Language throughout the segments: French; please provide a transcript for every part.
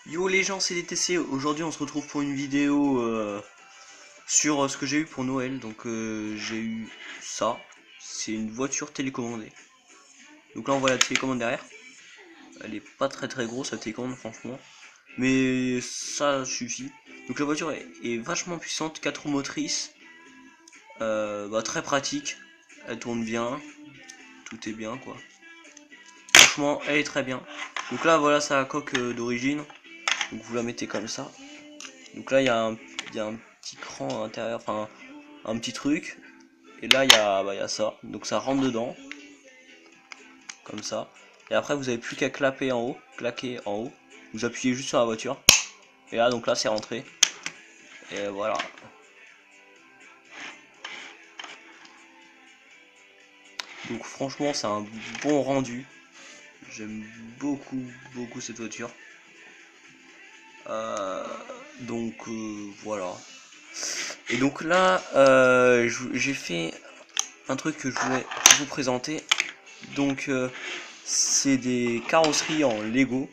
Yo les gens, c'est DTC. Aujourd'hui on se retrouve pour une vidéo sur ce que j'ai eu pour Noël. Donc j'ai eu ça, c'est une voiture télécommandée. Donc là on voit la télécommande derrière. Elle est pas très grosse la télécommande franchement, mais ça suffit. Donc la voiture est vachement puissante, 4 roues motrices, très pratique. Elle tourne bien, tout est bien quoi. Franchement elle est très bien. Donc là voilà sa coque d'origine. Donc vous la mettez comme ça. Donc là il y a un petit cran à l'intérieur, enfin un petit truc. Et là il y a ça. Donc ça rentre dedans. Comme ça. Et après vous avez plus qu'à claquer en haut. Vous appuyez juste sur la voiture. Et là donc là c'est rentré. Et voilà. Donc franchement c'est un bon rendu. J'aime beaucoup cette voiture. Voilà. Et donc là j'ai fait un truc que je voulais vous présenter. Donc c'est des carrosseries en Lego.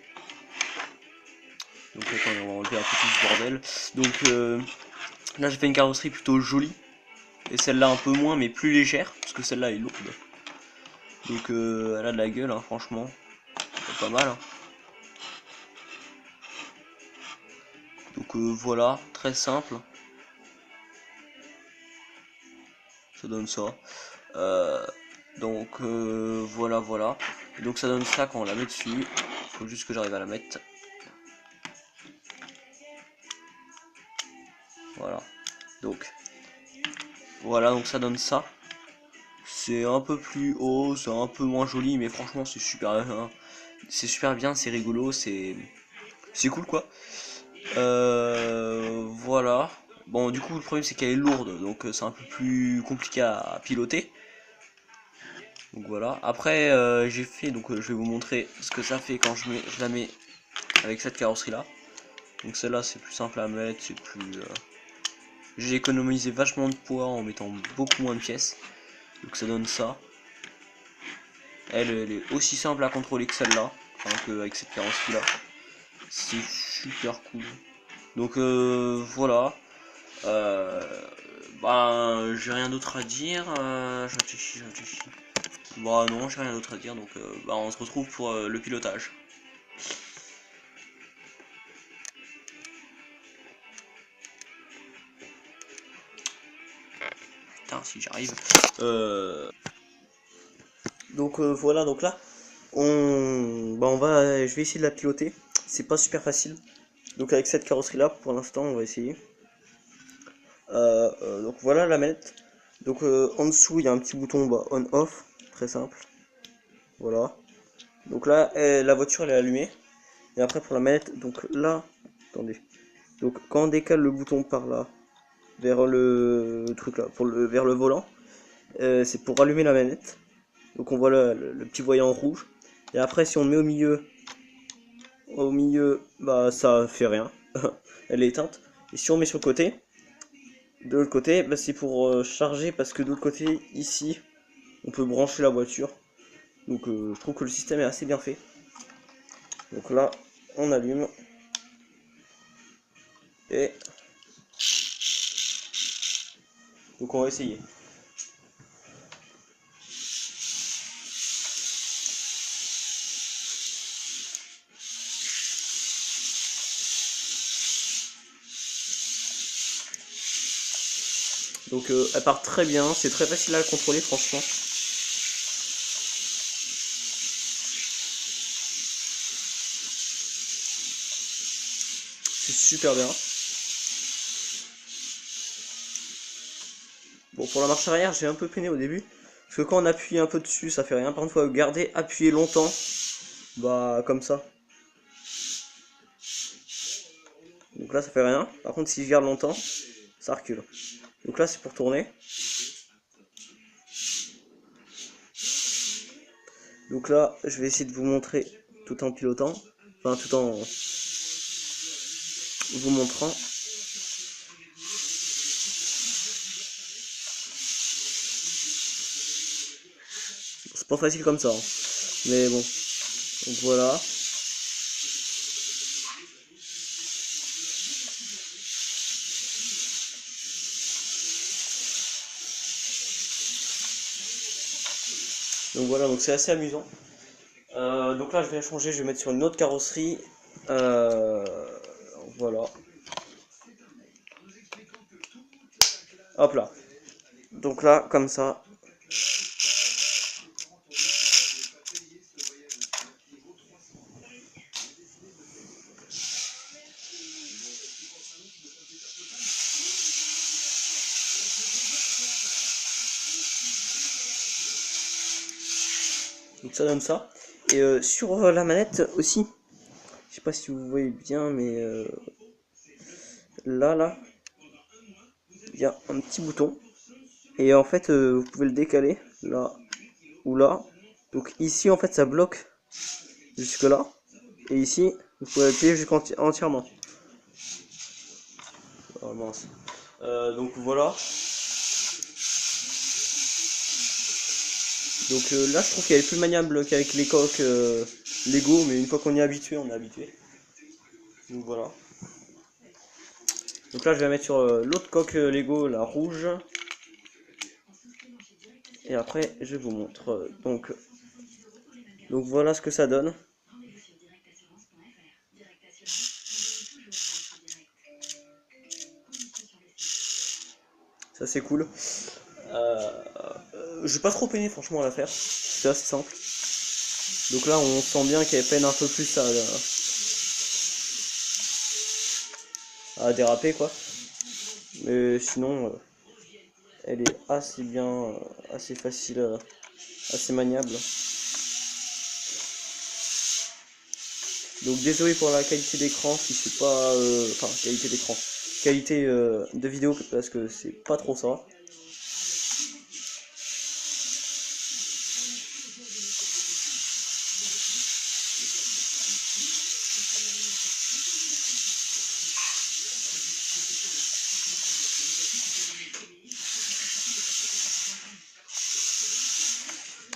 Donc attends, on va enlever un peu tout ce bordel. Donc là j'ai fait une carrosserie plutôt jolie. Et celle-là un peu moins mais plus légère. Parce que celle-là est lourde. Donc elle a de la gueule hein, franchement. C'est pas mal hein. Donc voilà, très simple. Ça donne ça. Voilà. Et donc ça donne ça quand on la met dessus. Faut juste que j'arrive à la mettre. Voilà. Donc voilà, donc ça donne ça. C'est un peu plus haut, c'est un peu moins joli, mais franchement c'est super bien. C'est super bien, c'est rigolo, c'est cool quoi. Voilà. Bon, du coup le problème c'est qu'elle est lourde, donc c'est un peu plus compliqué à piloter. Donc voilà. Après j'ai fait, donc je vais vous montrer ce que ça fait quand je la mets avec cette carrosserie là. Donc celle-là c'est plus simple à mettre, c'est plus. J'ai économisé vachement de poids en mettant beaucoup moins de pièces. Donc ça donne ça. Elle est aussi simple à contrôler que celle-là, enfin qu'avec cette carrosserie là. C'est super cool. Donc voilà. J'ai rien d'autre à dire. Je réfléchis. Bah non, j'ai rien d'autre à dire. Donc on se retrouve pour le pilotage. Putain, si j'arrive. Donc voilà, donc là, je vais essayer de la piloter. C'est pas super facile. Donc avec cette carrosserie là, pour l'instant, on va essayer. Donc voilà la manette. Donc en dessous, il y a un petit bouton on/off, très simple. Voilà. Donc là, la voiture elle est allumée. Et après pour la manette, donc là, attendez. Donc quand on décale le bouton par là vers le truc là, vers le volant, c'est pour allumer la manette. Donc on voit le petit voyant rouge. Et après si on met au milieu, bah ça fait rien. Elle est éteinte. Et si on met sur le côté, de l'autre côté, bah, c'est pour charger parce que de l'autre côté, ici, on peut brancher la voiture. Donc je trouve que le système est assez bien fait. Donc là, on allume. Et donc on va essayer. Donc elle part très bien, c'est très facile à contrôler franchement. C'est super bien. Bon, pour la marche arrière, j'ai un peu peiné au début. Parce que quand on appuie un peu dessus, ça fait rien. Par contre, il faut garder, appuyer longtemps. Bah, comme ça. Donc là, ça fait rien. Par contre, si je garde longtemps, ça recule. Donc là, c'est pour tourner. Donc là, je vais essayer de vous montrer tout en pilotant. Enfin, tout en vous montrant. C'est pas facile comme ça. Hein. Mais bon. Donc voilà. Donc voilà, donc c'est assez amusant. Donc là je vais la changer, je vais mettre sur une autre carrosserie. Voilà. Hop là. Donc là, comme ça. Donc ça donne ça. Et sur la manette aussi, je sais pas si vous voyez bien, mais là, il y a un petit bouton. Et en fait, vous pouvez le décaler, là ou là. Donc ici, en fait, ça bloque jusque là. Et ici, vous pouvez appuyer jusqu'entièrement. Oh mince. Donc voilà. Donc là, je trouve qu'elle est plus maniable qu'avec les coques Lego, mais une fois qu'on y est habitué, on est habitué. Donc voilà. Donc là, je vais la mettre sur l'autre coque Lego, la rouge. Et après, je vous montre. Donc voilà ce que ça donne. Ça c'est cool. Je vais pas trop peiner franchement à la faire. C'est assez simple. Donc là, on sent bien qu'elle peine un peu plus à déraper quoi. Mais sinon, elle est assez bien, assez facile, assez maniable. Donc désolé pour la qualité d'écran si c'est pas, enfin qualité d'écran, qualité de vidéo parce que c'est pas trop ça.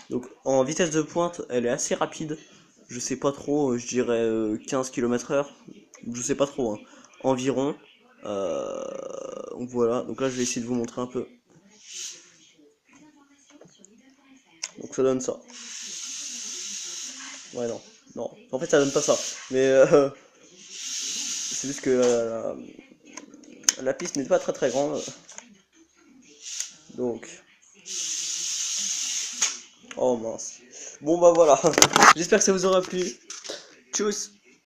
Donc en vitesse de pointe, elle est assez rapide. Je sais pas trop, je dirais 15 km/h. Je sais pas trop, hein. Environ. Donc voilà, donc là je vais essayer de vous montrer un peu. Donc ça donne ça. Ouais non, non. En fait ça donne pas ça. Mais c'est juste que la piste n'est pas très très grande. Donc. Oh mince. Bon bah voilà. J'espère que ça vous aura plu. Tchuss.